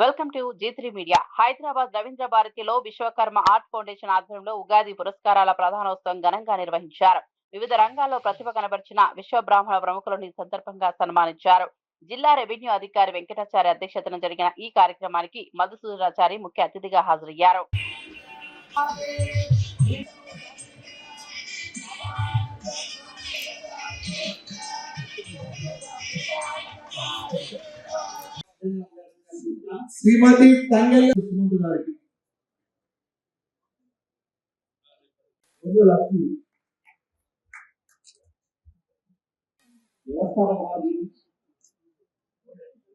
Welcome to G3 media. Hyderabad Ravindra భారతిలో Vishwakarma art foundation ఆధ్వర్యంలో ఉగాది పురస్కారాల ప్రధానోత్సవం ఘనంగా నిర్వహించారు. వివిధ రంగాల్లో ప్రతిభ కనబర్చిన విశ్వబ్రాహ్మణ ప్రముఖులను ఈ సందర్భంగా సన్మానించారు. జిల్లా రెవెన్యూ అధికారి వెంకటాచారి అధ్యక్షతన జరిగిన ఈ కార్యక్రమానికి మధుసూదనాచారి ముఖ్య అతిథిగా హాజరయ్యారు. శ్రీమతి తంగెళ్ళ సుమంత్ గారికి లక్ష్మి వ్యవస్థాపకవాది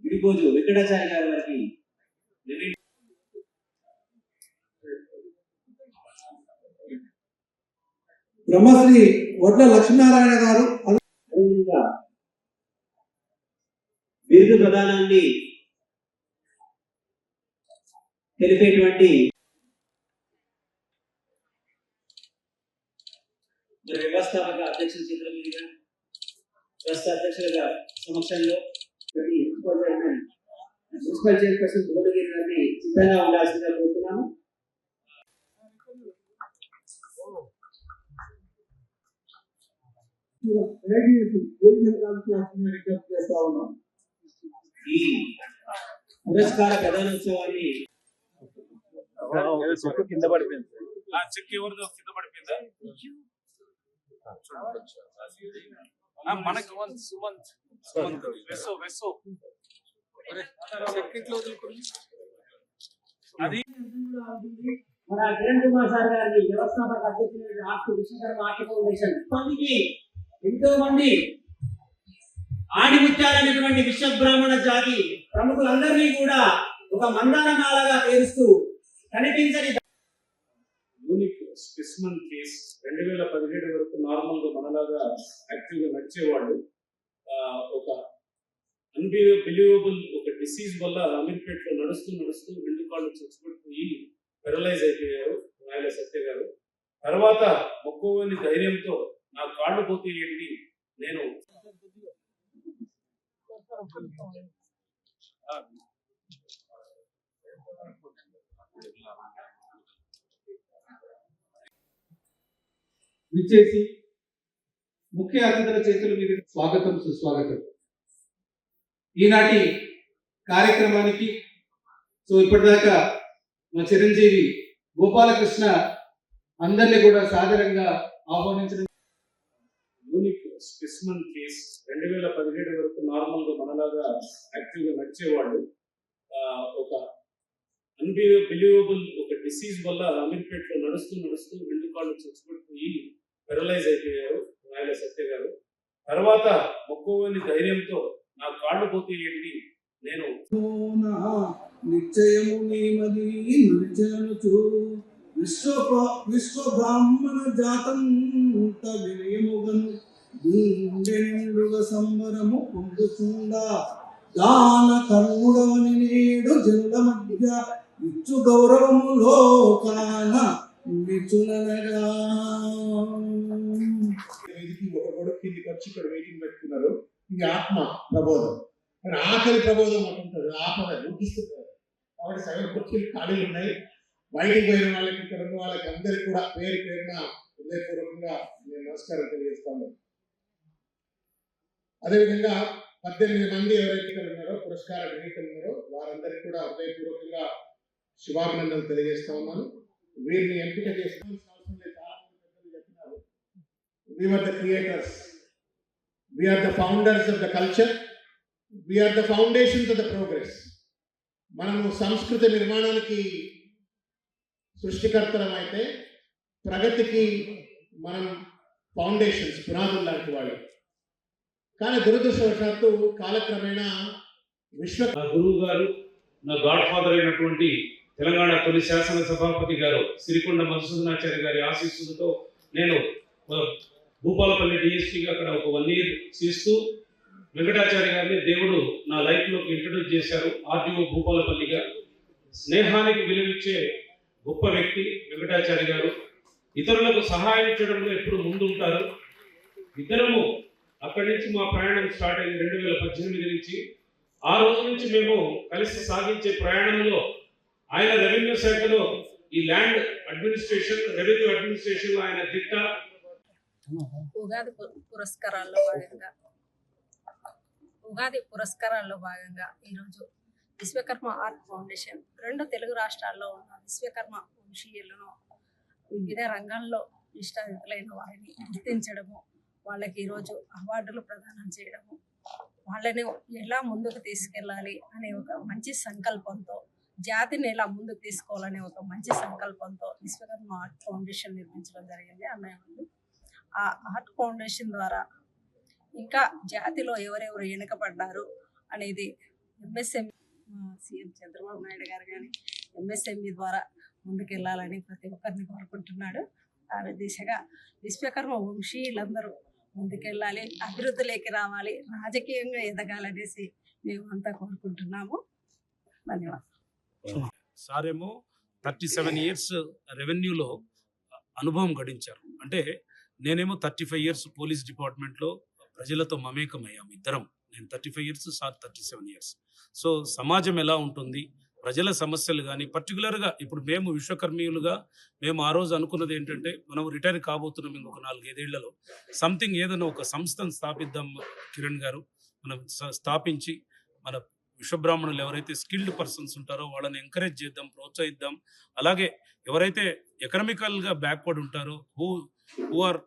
విడిపోజు వెంకటాచారి గారి వారికి బ్రహ్మశ్రీ వడ్ల లక్ష్మీనారాయణ గారు అదేవిధంగా బిరుదు ప్రదానాన్ని తెలిపేటువంటి వ్యవస్థాపక అధ్యక్షుల చేతుల మీదుగా వ్యవస్థ అధ్యక్షుల సమక్షంలో మున్సిపల్ చైర్పర్సన్ భువనగిరి గారిని సిద్ధంగా ఉండాల్సిందిగా కోరుతున్నాము. ఈ పురస్కార ప్రధానోత్సవాన్ని కింద పడిపోయింది. చెక్ ఎవరిదో కింద పడిపోయిందా? మనకి సుమంత్ వెస్సో చెక్ ఇట్లా వదులుకుని అది మన కిరణ్ కుమార్ సార్ గారిని వ్యవస్థాపక అధ్యక్షులు ఆర్ట్ విశ్వకర్మ ఆర్ట్ ఫౌండేషన్ ఎంతో మంది ఆడిముత్యాలైనటువంటి విశ్వబ్రాహ్మణ జాతి ప్రముఖులందరినీ కూడా ఒక మందారమాలగా పేరుస్తూ కనిపించని యూనిక్ స్పెసిమన్ కేస్ 2017 వరకు నార్మల్ గా మనలాగా యాక్టివ్ గా నడిచేవాళ్ళు ఒక అన్బిలీవబుల్ ఒక డిసీజ్ వల్ల అమీర్పేట్ లో నడుస్తూ రెండు కాళ్ళు చచ్చిపోయి పెరలైజ్ అయిపోయారు నాయల సత్య గారు. తర్వాత మొక్కువని ధైర్యంతో నా కాళ్ళు పోతే ఏంటి, నేను విచ్చేసి ముఖ్య అతిథుల చేతుల మీద స్వాగతం సుస్వాగతం. ఈనాటి కార్యక్రమానికి ఇప్పటిదాకా మా చిరంజీవి గోపాలకృష్ణ అందరినీ కూడా సాదరంగా ఆహ్వానించడం. యూనిక్ స్పెసిమన్ కేస్ 2017 వరకు నార్మల్ గా మనలాగా యాక్టివ్ గా నడిచేవాళ్ళు ఒక అన్బిలీవబుల్ ఒక డిసీజ్ వల్ల అమీర్పేట్ లో నడుస్తూ రెండు కాళ్ళు చచ్చిపోయి పెరలైజ్ అయిపోయారు నాయల సత్య గారు. తర్వాత మొక్కువని ధైర్యంతో నా కాళ్ళు పోతే ఏంటి, నేను నిశ్చయము నీమది నిలిచనుచు విశ్వబ్రాహ్మణ జాతంత వినయముగను దీండెండుగ సంబరము పొందుచుండా దాన కర్ముడవని నేడు జనుల మధ్య ఇచ్చు గౌరవము లోకాన మిచునగా. ఒక కొడుకు కిందికి వచ్చి ఇక్కడ వెయిటింగ్ పెట్టుకున్నారు. ఇది ఆత్మ ప్రబోధం, కానీ ఆకలి ప్రబోధం అంటుంటారు. ఆపద చూపిస్తున్నారు కాబట్టి సగం కుర్చీలు ఖాళీలు ఉన్నాయి. బయటికి పోయిన వాళ్ళకి ఇక్కడ ఉన్న వాళ్ళకి అందరికీ కూడా పేరు పేరున హృదయపూర్వకంగా నేను నమస్కారం తెలియజేస్తాను. అదేవిధంగా 18 మంది ఎవరైతే ఇక్కడ ఉన్నారో పురస్కార గ్రహీతలు ఉన్నారో వారందరికీ కూడా హృదయపూర్వకంగా శుభాభినందనలు తెలియజేస్తా ఉన్నాను. వీరిని ఎంపిక చేసుకోవాల్సిన అవసరం లేదు. చాలా మంది చెప్పినారు, we are the creators, we are the founders of the culture, we are the foundations of the progress. మనము సంస్కృతి నిర్మాణానికి సృష్టికర్తలం అయితే ప్రగతికి మనం ఫౌండేషన్స్, పునాదులు లాంటి వాళ్ళు. కానీ దురదృష్టవశాత్తు కాలక్రమేణా నా గురువు గారు, నా గాడ్ ఫాదర్ అయినటువంటి తెలంగాణ తొలి శాసన సభాపతి గారు సిరికొండ మధుసూదనాచార్య గారి ఆశీస్సులతో నేను భూపాలపల్లి డిఎస్పీగా అక్కడ ఒక 1 year చేస్తూ వెంకటాచార్య గారిని దేవుడు నా లైఫ్లోకి ఇంట్రడ్యూస్ చేశారు. ఆర్టీఓ భూపాలపల్లిగా స్నేహానికి విలువిచ్చే గొప్ప వ్యక్తి వెంకటాచార్య గారు. ఇతరులకు సహాయం చేయడంలో ఎప్పుడు ముందుంటారు. ఇద్దరము అక్కడి నుంచి మా ప్రయాణం స్టార్ట్ అయింది 2018 నుంచి. ఆ రోజు నుంచి మేము కలిసి సాగించే ప్రయాణంలో ఆయన రెవెన్యూ శాఖలో ఈ ల్యాండ్ అడ్మినిస్ట్రేషన్, రెవెన్యూ అడ్మినిస్ట్రేషన్ ఆయన దిట్ట. ఉగాది పురస్కారాల్లో భాగంగా ఈరోజు విశ్వకర్మ ఆర్ట్ ఫౌండేషన్ 2 తెలుగు రాష్ట్రాల్లో ఉన్న విశ్వకర్మ వంశీయులను వివిధ రంగాల్లో నిష్ఠాయుతులైన వారిని గుర్తించడము, వాళ్ళకి ఈరోజు అవార్డులు ప్రదానం చేయడము, వాళ్ళని ఎలా ముందుకు తీసుకెళ్ళాలి అనే ఒక మంచి సంకల్పంతో, జాతిని ఎలా ముందుకు తీసుకోవాలనే ఒక మంచి సంకల్పంతో విశ్వకర్మ ఆర్ట్ ఫౌండేషన్ నిర్మించడం జరిగింది అన్నయ్య వాళ్ళు. ఆ ఆర్ట్ ఫౌండేషన్ ద్వారా ఇంకా జాతిలో ఎవరెవరు వెనుకబడ్డారు అనేది ఎంఎస్ఎంఈ సీఎం చంద్రబాబు నాయుడు గారు కానీ ఎంఎస్ఎంఈ ద్వారా ముందుకెళ్ళాలని ప్రతి ఒక్కరిని కోరుకుంటున్నాడు. ఆ దిశగా విశ్వకర్మ వంశీయులందరూ ముందుకెళ్ళాలి, అభివృద్ధిలోకి రావాలి, రాజకీయంగా ఎదగాలనేసి మేము అంతా కోరుకుంటున్నాము. ధన్యవాదాలు. సారేమో 37 ఇయర్స్ రెవెన్యూలో అనుభవం గడించారు. అంటే నేనేమో 35 ఇయర్స్ పోలీస్ డిపార్ట్మెంట్లో ప్రజలతో మమేకమయ్యాము ఇద్దరం. నేను 35 ఇయర్స్, సార్ 37 ఇయర్స్. సో సమాజం ఎలా ఉంటుంది, ప్రజల సమస్యలు కానీ పర్టికులర్గా ఇప్పుడు మేము విశ్వకర్మీయులుగా మేము ఆ రోజు అనుకున్నది ఏంటంటే, మనం రిటైర్ కాబోతున్నాం ఇంకొక 4-5 ఏళ్లలో, సంథింగ్ ఏదైనా ఒక సంస్థను స్థాపిద్దాం కిరణ్ గారు. మనం స్థాపించి మన విశ్వబ్రాహ్మణులు ఎవరైతే స్కిల్డ్ పర్సన్స్ ఉంటారో వాళ్ళని ఎంకరేజ్ చేద్దాం, ప్రోత్సహిద్దాం. అలాగే ఎవరైతే ఎకనామికల్గా బ్యాక్వర్డ్ ఉంటారో, who are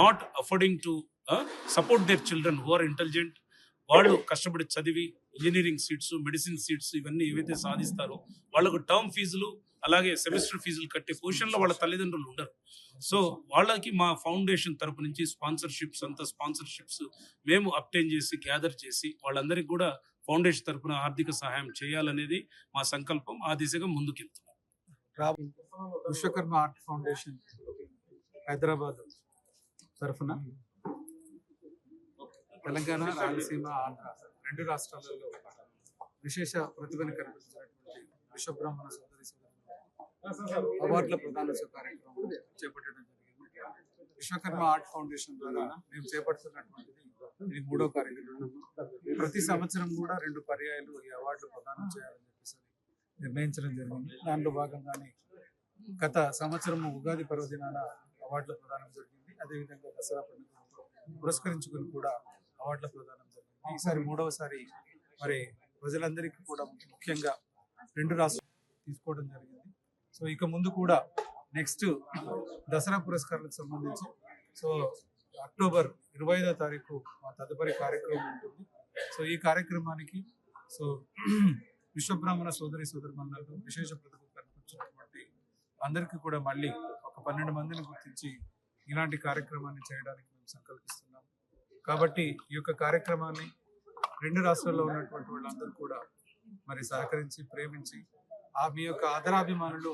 not affording to support their children, who are intelligent, వాళ్ళు కష్టపడి చదివి ఇంజనీరింగ్ సీట్స్, మెడిసిన్ సీట్స్ ఇవన్నీ ఏవైతే సాధిస్తారో వాళ్ళకు టర్మ్ ఫీజులు అలాగే సెమిస్టర్ ఫీజులు కట్టే పొజిషన్లో వాళ్ళ తల్లిదండ్రులు ఉండరు. సో వాళ్ళకి మా ఫౌండేషన్ తరపు నుంచి స్పాన్సర్షిప్స్ మేము అప్టైన్ చేసి గ్యాదర్ చేసి వాళ్ళందరికీ కూడా ఫౌండేషన్ తరపున ఆర్థిక సహాయం చేయాలనేది మా సంకల్పం. ఆ దిశగా ముందుకెళ్తున్నాం. విశ్వకర్మ ఆర్ట్ ఫౌండేషన్ హైదరాబాద్ తరఫున తెలంగాణ, రాయలసీమ, ఆంధ్ర 2 రాష్ట్రాలలో విశేష ప్రతిభను కనిపించినటువంటి విశ్వబ్రాహ్మణ సోదరి అవార్డుల ప్రదానోత్సవ కార్యక్రమం చేపట్టడం జరిగింది. విశ్వకర్మ ఆర్ట్ ఫౌండేషన్ ద్వారా మేము చేపడుతున్నటువంటిది ఇది 3వ కార్యక్రమం. ప్రతి సంవత్సరం కూడా 2 పర్యాయాలు ఈ అవార్డులు ప్రదానం చేయాలని చెప్పేసి నిర్ణయించడం జరిగింది. దానిలో భాగంగానే గత సంవత్సరం ఉగాది పర్వదినాన అవార్డుల ప్రదానం జరిగింది. అదేవిధంగా దసరా పండుగ పురస్కరించుకుని కూడా అవార్డుల ప్రదానం జరిగింది. ఈసారి 3వసారి మరి ప్రజలందరికీ కూడా ముఖ్యంగా 2 రాష్ట్రాలు తీసుకోవడం జరిగింది. సో ఇక ముందు కూడా నెక్స్ట్ దసరా పురస్కారాలకు సంబంధించి సో అక్టోబర్ 25వ తారీఖు మా తదుపరి కార్యక్రమం ఉంటుంది. సో ఈ కార్యక్రమానికి సో విశ్వబ్రాహ్మణ సోదరిమణులకు విశేష ప్రతిభ కనిపించినటువంటి అందరికీ కూడా మళ్ళీ ఒక 12 మందిని గుర్తించి ఇలాంటి కార్యక్రమాన్ని చేయడానికి మేము సంకల్పిస్తున్నాం. కాబట్టి ఈ యొక్క కార్యక్రమాన్ని 2 రాష్ట్రాల్లో ఉన్నటువంటి వాళ్ళందరూ కూడా మరి సహకరించి ప్రేమించి మీ యొక్క ఆదరాభిమానులు